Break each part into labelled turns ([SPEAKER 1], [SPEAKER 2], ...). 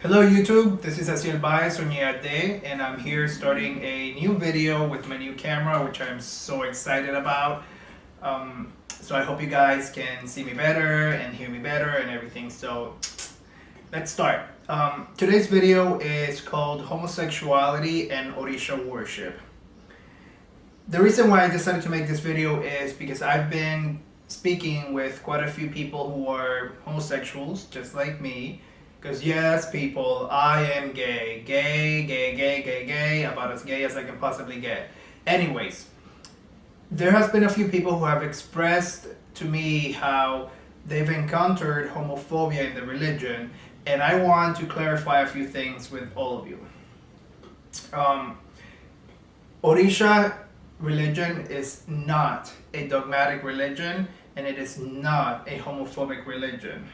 [SPEAKER 1] Hello YouTube, this is Asiel and I'm here starting a new video with my new camera, which I'm so excited about. So I hope you guys can see me better and hear me better and everything. So let's start. Today's video is called Homosexuality and Orisha Worship. The reason why I decided to make this video is because I've been speaking with quite a few people who are homosexuals, just like me. Because yes, people, I am gay. Gay, about as gay as I can possibly get. Anyways, there has been a few people who have expressed to me how they've encountered homophobia in the religion, and I want to clarify a few things with all of you. Orisha religion is not a dogmatic religion, and it is not a homophobic religion.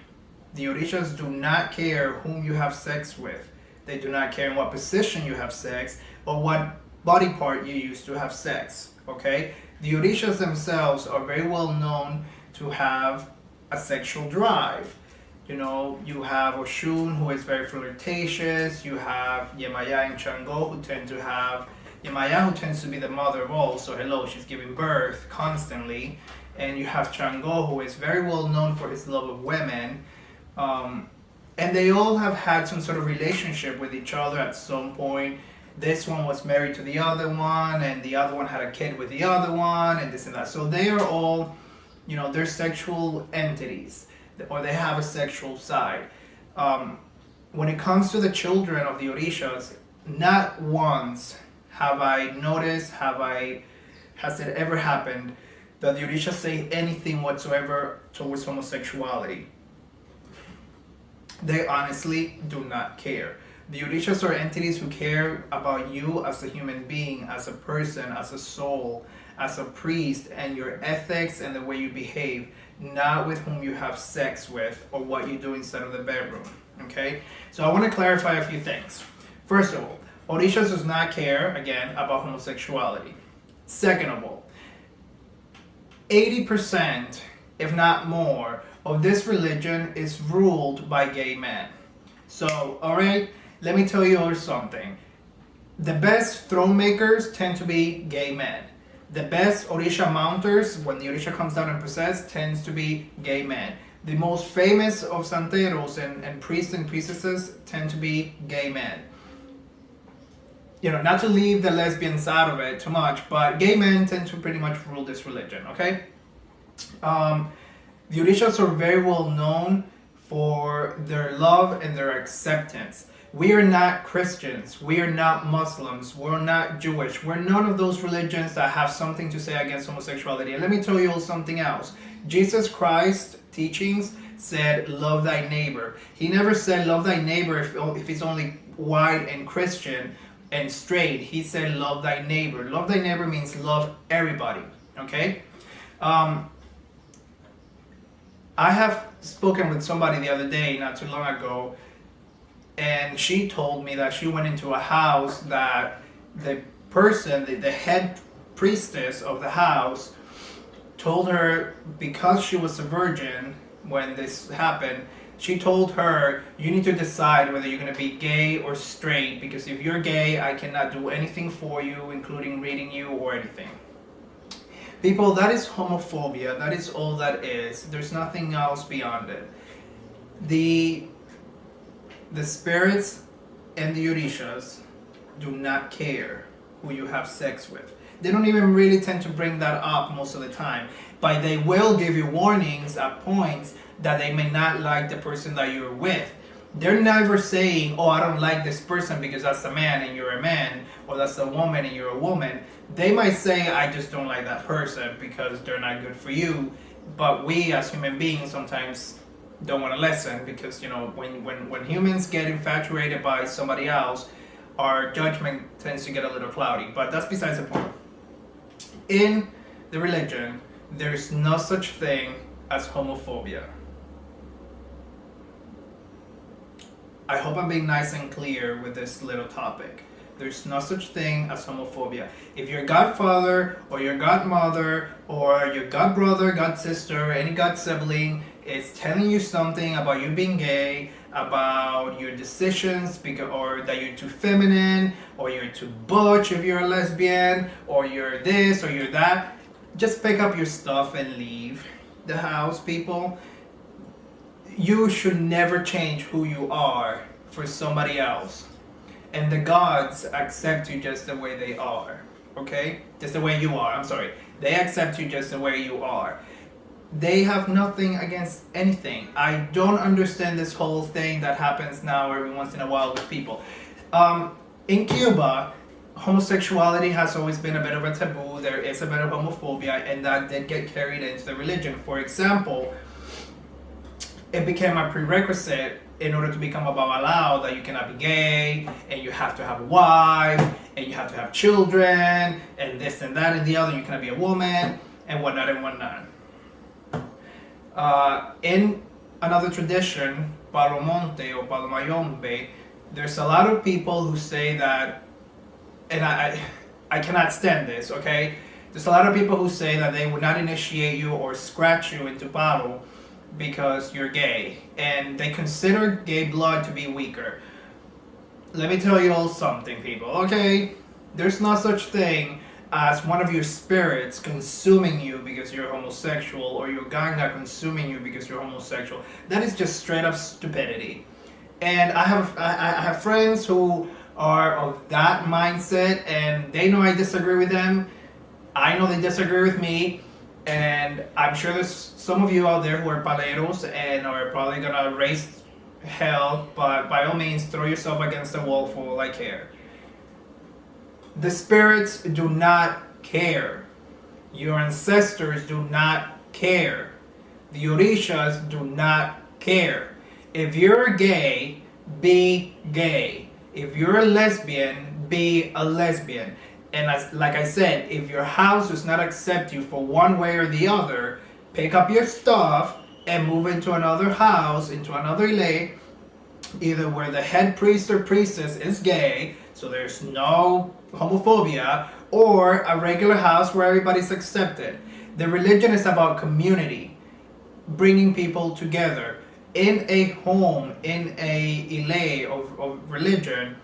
[SPEAKER 1] The Orishas do not care whom you have sex with. They do not care in what position you have sex or what body part you use to have sex. Okay? The Orishas themselves are very well known to have a sexual drive. You know, you have Oshun, who is very flirtatious. You have Yemaya and Chango, who tend to have Yemaya, who tends to be the mother of all. So hello, she's giving birth constantly. And you have Chango, who is very well known for his love of women. And they all have had some sort of relationship with each other at some point. This one was married to the other one, and the other one had a kid with the other one, and this and that. So they are all, you know, they're sexual entities, or they have a sexual side. When it comes to the children of the Orishas, not once have I noticed, has it ever happened that the Orishas say anything whatsoever towards homosexuality. They honestly do not care. The Orishas are entities who care about you as a human being, as a person, as a soul, as a priest, and your ethics and the way you behave, not with whom you have sex with or what you do inside of the bedroom. Okay? So I want to clarify a few things. First of all, Orishas does not care, again, about homosexuality. Second of all, 80%, if not more, of this religion is ruled by gay men. So, alright, let me tell you something. The best throne makers tend to be gay men. The best Orisha mounters, when the Orisha comes down and process, tends to be gay men. The most famous of santeros and priests and priestesses tend to be gay men. You know, not to leave the lesbians out of it too much, but gay men tend to pretty much rule this religion, okay? The Orishas are very well known for their love and their acceptance. We are not Christians. We are not Muslims. We're not Jewish. We're none of those religions that have something to say against homosexuality. And let me tell you something else. Jesus Christ's teachings said, love thy neighbor. He never said, love thy neighbor if he's only white and Christian and straight. He said, love thy neighbor. Love thy neighbor means love everybody. Okay? I have spoken with somebody the other day, not too long ago, and she told me that she went into a house that the person, the head priestess of the house, told her, because she was a virgin when this happened, she told her, you need to decide whether you're going to be gay or straight, because if you're gay, I cannot do anything for you, including reading you or anything. People, that is homophobia. That is all that is. There's nothing else beyond it. The spirits and the Orishas do not care who you have sex with. They don't even really tend to bring that up most of the time. But they will give you warnings at points that they may not like the person that you're with. They're never saying, oh, I don't like this person because that's a man and you're a man, or that's a woman and you're a woman. They might say, I just don't like that person because they're not good for you. But we as human beings sometimes don't want to listen because, you know, when humans get infatuated by somebody else, our judgment tends to get a little cloudy. But that's besides the point. In the religion, there's no such thing as homophobia. I hope I'm being nice and clear with this little topic. There's no such thing as homophobia. If your godfather or your godmother or your godbrother, godsister, or any god sibling is telling you something about you being gay, about your decisions, because, or that you're too feminine, or you're too butch if you're a lesbian, or you're this, or you're that. Just pick up your stuff and leave the house, people. You should never change who you are for somebody else. And the gods accept you just the way they are. Okay? Just the way you are. I'm sorry. They accept you just the way you are. They have nothing against anything. I don't understand this whole thing that happens now every once in a while with people. In Cuba, homosexuality has always been a bit of a taboo. There is a bit of homophobia, and that did get carried into the religion. For example, it became a prerequisite in order to become a babalao that you cannot be gay, and you have to have a wife, and you have to have children, and this and that and the other. You cannot be a woman, and whatnot and whatnot. In another tradition, Palomonte or Palomayombe, there's a lot of people who say that, and I cannot stand this, okay? There's a lot of people who say that they would not initiate you or scratch you into Palo because you're gay, and they consider gay blood to be weaker. Let me tell you all something, people, okay? There's no such thing as one of your spirits consuming you because you're homosexual, or your ganga consuming you because you're homosexual. That is just straight up stupidity. And I have friends who are of that mindset, and they know I disagree with them. I know they disagree with me, and I'm sure there's some of you out there who are paleros and are probably gonna raise hell, but by all means throw yourself against the wall for all I care. The spirits do not care. Your ancestors do not care. The Orishas do not care. If you're gay, be gay. If you're a lesbian, be a lesbian. And like I said, if your house does not accept you for one way or the other, pick up your stuff and move into another house, into another ile, either where the head priest or priestess is gay, so there's no homophobia, or a regular house where everybody's accepted. The religion is about community, bringing people together. In a home, in a ile of religion,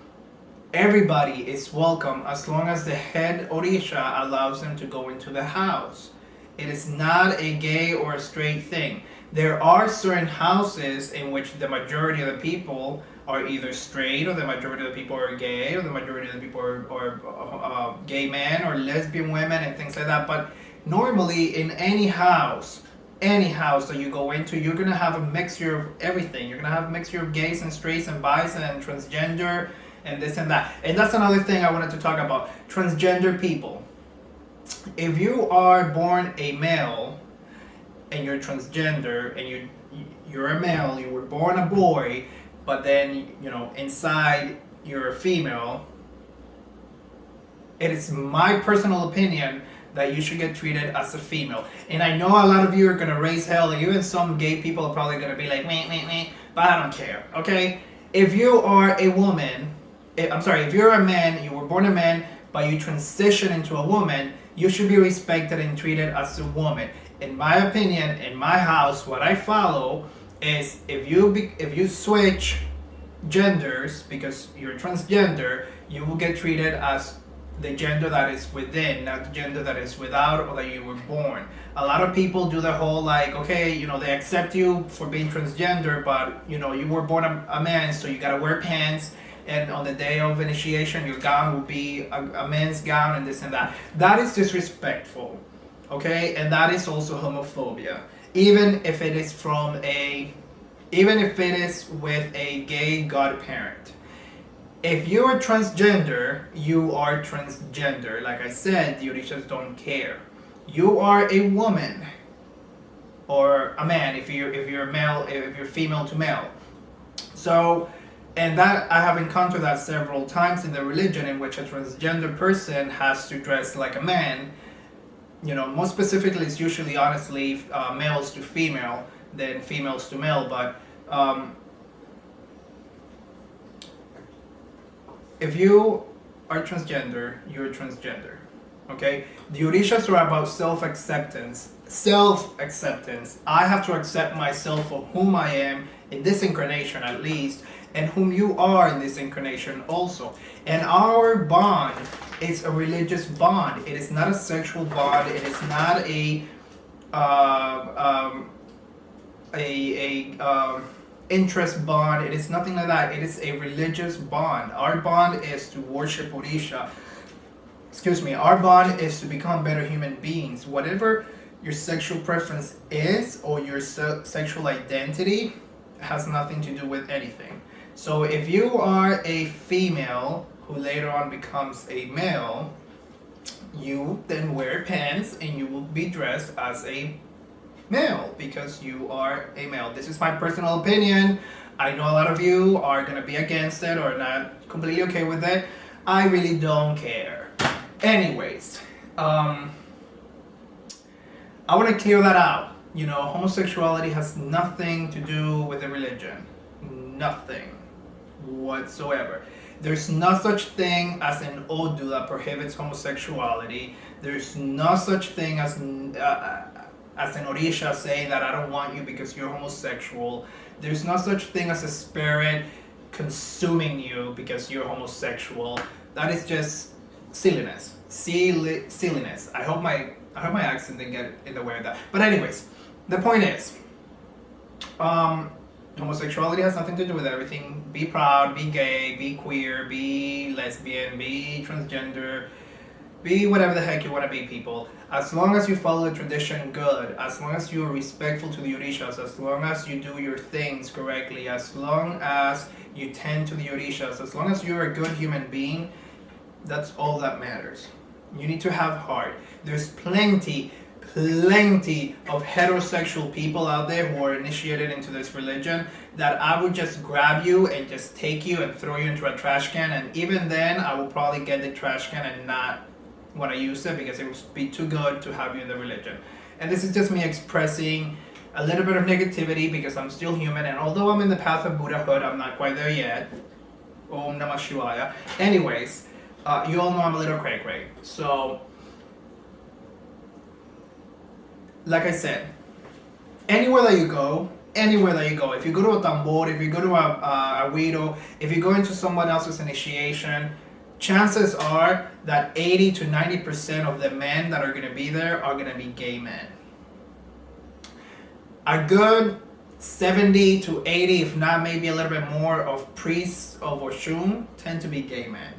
[SPEAKER 1] everybody is welcome as long as the head Orisha allows them to go into the house. It is not a gay or a straight thing. There are certain houses in which the majority of the people are either straight, or the majority of the people are gay, or the majority of the people are gay men or lesbian women and things like that. But normally in any house that you go into, you're going to have a mixture of everything. You're going to have a mixture of gays and straights and bis and transgender and this and that. And that's another thing I wanted to talk about. Transgender people. If you are born a male and you're transgender, and you're a male, you were born a boy, but then, inside you're a female, it is my personal opinion that you should get treated as a female. And I know a lot of you are going to raise hell, and even some gay people are probably going to be like, meh, but I don't care, okay? If you are a woman, if you're a man, you were born a man, but you transition into a woman, you should be respected and treated as a woman. In my opinion, in my house, what I follow is if you switch genders because you're transgender, you will get treated as the gender that is within, not the gender that is without or that you were born. A lot of people do the whole they accept you for being transgender, but you were born a man, so you gotta wear pants, and on the day of initiation your gown will be a man's gown and this and that. That is disrespectful, okay? And that is also homophobia, even if it is with a gay godparent. If you are transgender, you are transgender. Like I said, the Orishas don't care. You are a woman or a man if you're male, if you're female to male. So, and that I have encountered that several times in the religion, in which a transgender person has to dress like a man. Most specifically, it's usually honestly males to female than females to male, but if you are transgender, you're transgender, okay? The Orishas are about self-acceptance. self-acceptance. I have to accept myself for whom I am in this incarnation at least, and whom you are in this incarnation also. And our bond is a religious bond. It is not a sexual bond. It is not uh, um, a interest bond. It is nothing like that. It is a religious bond. Our bond is to worship Orisha. Excuse me. Our bond is to become better human beings. Whatever your sexual preference is or your sexual identity has nothing to do with anything. So if you are a female who later on becomes a male, you then wear pants and you will be dressed as a male because you are a male. This is my personal opinion. I know a lot of you are going to be against it or not completely okay with it. I really don't care. Anyways, I want to clear that out. You know, homosexuality has nothing to do with a religion. Nothing whatsoever. There's no such thing as an Odu that prohibits homosexuality. There's no such thing as an Orisha saying that I don't want you because you're homosexual. There's no such thing as a spirit consuming you because you're homosexual. That is just silliness. Silliness. I hope my accent didn't get in the way of that. But anyways, the point is, homosexuality has nothing to do with everything. Be proud, be gay, be queer, be lesbian, be transgender, be whatever the heck you want to be, people. As long as you follow the tradition good, as long as you are respectful to the Orishas, as long as you do your things correctly, as long as you tend to the Orishas, as long as you're a good human being, that's all that matters. You need to have heart. There's plenty of heterosexual people out there who are initiated into this religion that I would just grab you and just take you and throw you into a trash can, and even then I will probably get the trash can and not want to use it because it would be too good to have you in the religion. And this is just me expressing a little bit of negativity because I'm still human, and although I'm in the path of Buddhahood, I'm not quite there yet. Om Namah Shivaya. Anyways, you all know I'm a little cray-cray. So, like I said, anywhere that you go, if you go to a tambor, if you go to a widow, if you go into someone else's initiation, chances are that 80 to 90% of the men that are going to be there are going to be gay men. A good 70 to 80, if not maybe a little bit more, of priests of Oshun tend to be gay men.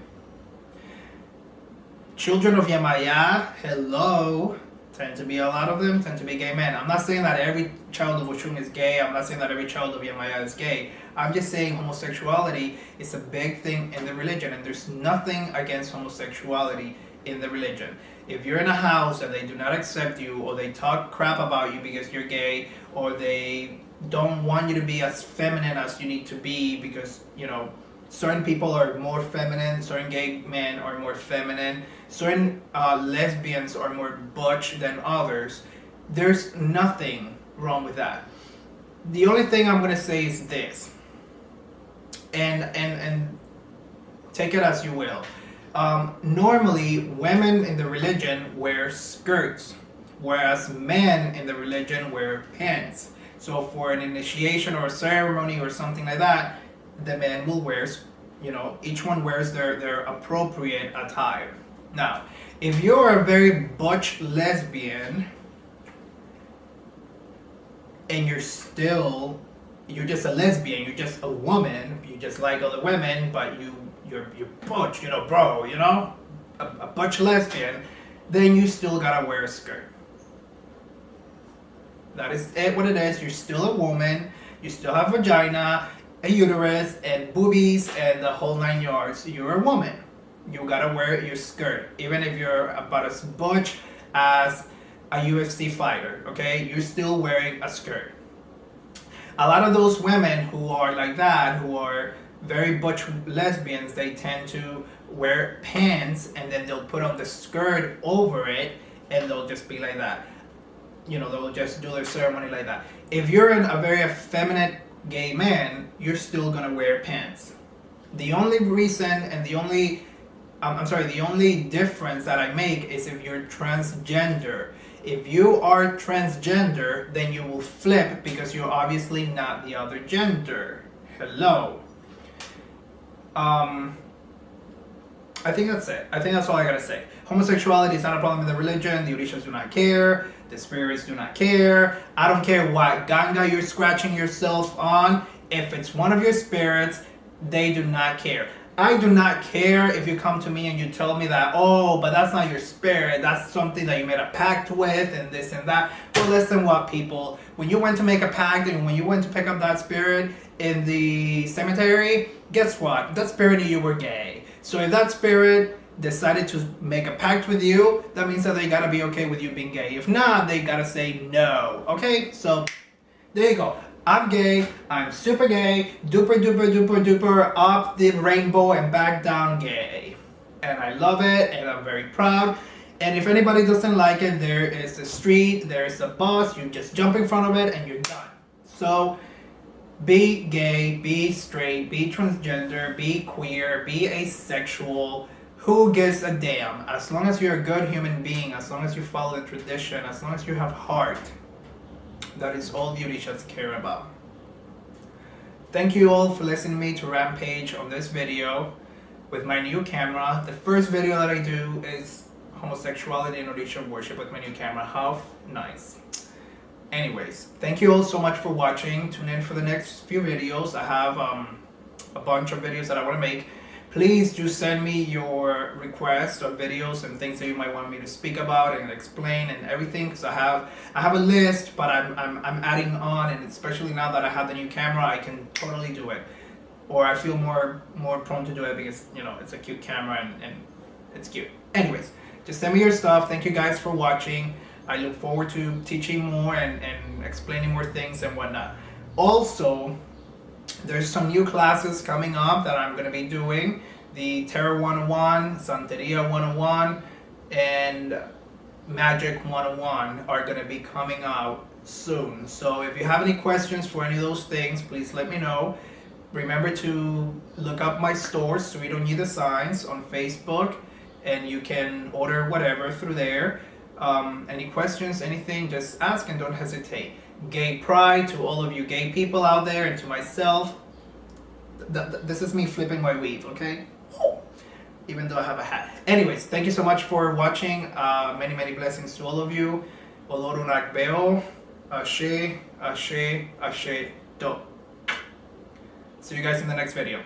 [SPEAKER 1] Children of Yamaya, hello, tend to be a lot of them, tend to be gay men. I'm not saying that every child of Oshun is gay. I'm not saying that every child of Yamaya is gay. I'm just saying homosexuality is a big thing in the religion, and there's nothing against homosexuality in the religion. If you're in a house and they do not accept you, or they talk crap about you because you're gay, or they don't want you to be as feminine as you need to be because, you know, certain people are more feminine, certain gay men are more feminine, certain lesbians are more butch than others. There's nothing wrong with that. The only thing I'm going to say is this, and take it as you will. Normally, women in the religion wear skirts, whereas men in the religion wear pants. So for an initiation or a ceremony or something like that, the men will wear, you know, each one wears their appropriate attire. Now, if you're a very butch lesbian and you're just a lesbian, you're just a woman, you just like other women, but you're butch, you know, bro, you know, a butch lesbian, then you still gotta wear a skirt. That is it, what it is. You're still a woman, you still have vagina, a uterus, and boobies, and the whole 9 yards. You're a woman. You gotta wear your skirt, even if you're about as butch as a UFC fighter, okay? You're still wearing a skirt. A lot of those women who are like that, who are very butch lesbians, they tend to wear pants and then they'll put on the skirt over it and they'll just be like that. You know, they'll just do their ceremony like that. If you're a very effeminate gay man, you're still gonna wear pants. The only reason and the only difference that I make is if you're transgender. If you are transgender, then you will flip because you're obviously not the other gender. Hello. I think that's it. I think that's all I gotta say. Homosexuality is not a problem in the religion. The Orishas do not care. The spirits do not care. I don't care what ganga you're scratching yourself on. If it's one of your spirits, they do not care. I do not care if you come to me and you tell me that, oh, but that's not your spirit. That's something that you made a pact with and this and that. Well, listen what, people. When you went to make a pact and when you went to pick up that spirit in the cemetery, guess what? That spirit knew you were gay. So if that spirit decided to make a pact with you, that means that they gotta be okay with you being gay. If not, they gotta say no. Okay? So there you go. I'm gay, I'm super gay, duper duper duper duper, up the rainbow and back down gay. And I love it and I'm very proud. And if anybody doesn't like it, there is a street, there is a bus, you just jump in front of it and you're done. So be gay, be straight, be transgender, be queer, be asexual. Who gives a damn? As long as you're a good human being, as long as you follow the tradition, as long as you have heart, that is all the Orishas care about. Thank you all for listening to me to Rampage on this video with my new camera. The first video that I do is homosexuality and Orisha worship with my new camera. How nice. Anyways, thank you all so much for watching. Tune in for the next few videos. I have a bunch of videos that I want to make. Please do send me your requests of videos and things that you might want me to speak about and explain and everything, because I have a list, but I'm adding on, and especially now that I have the new camera, I can totally do it. Or I feel more prone to do it because, you know, it's a cute camera and it's cute. Anyways, just send me your stuff. Thank you guys for watching. I look forward to teaching more and explaining more things and whatnot. Also, there's some new classes coming up that I'm going to be doing. The Tarot 101, Santeria 101, and Magic 101 are going to be coming out soon. So if you have any questions for any of those things, please let me know. Remember to look up my stores, So You Don't Need the Signs, on Facebook, and you can order whatever through there. Any questions, anything, just ask and don't hesitate. Gay pride to all of you gay people out there, and to myself. This is me flipping my weave, okay? Even though I have a hat. Anyways, thank you so much for watching. Many, many blessings to all of you. Olorunak Beo. Ashe, Ashe, Ashe, Do. See you guys in the next video.